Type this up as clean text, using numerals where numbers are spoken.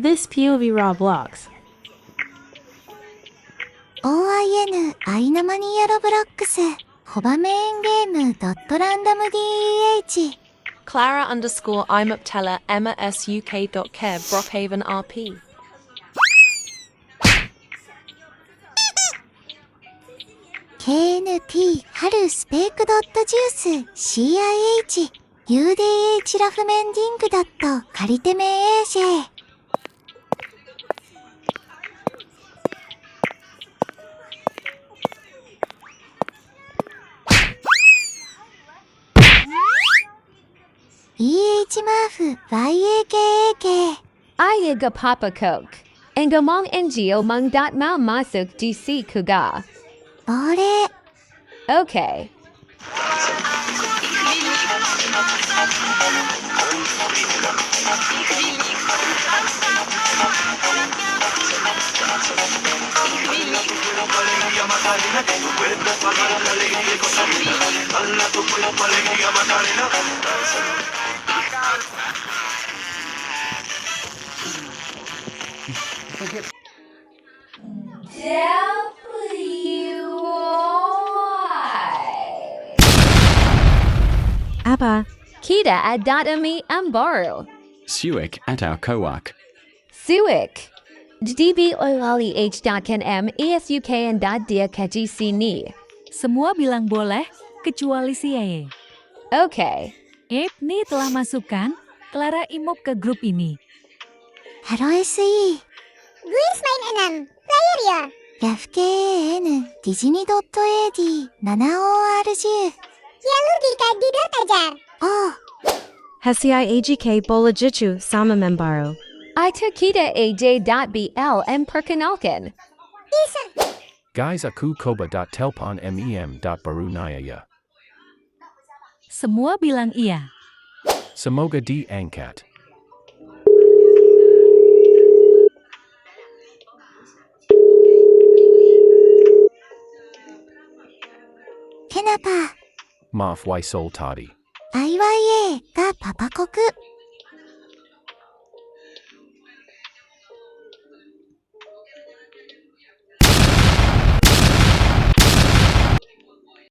this POV Roblox. OIN アイナマニアロブロックスホバメインゲームドットランダム DEH Clara _ imuptella Emma SUK.Keb Brockhaven RP. KNT 春スペークドットジュース CIH UDH ラフメンディングドット借りてめ AJ EH マーフ YAKAK Ayaga Papa Coke. Engamong NGO Mung Dot Mau Masuk DC Kuga. 亡霊 Okay. Abba. Kita at Datami Ambaru. Suik at our Kowak. Suik. DB Oilali H.Kan ESUKN Dia Kaji Sini. Semua bilang boleh, kecuali si Yeye. Okay. Nih telah masukkan Clara Imop ke grup ini. Halo SE Guys main enam, player ya. RAFKN Disney.AD 7ORG Ya lu di kandidat aja. Oh Hesiai AGK Bolajitchu Sama Membaro. I took Kita AJ.BL and Perkinalkin. Guys aku koba.telpon mem.barunaya. Semua bilang iya. Semoga diangkat. Kenapa Maaf Waisol tadi. IYA がパパ国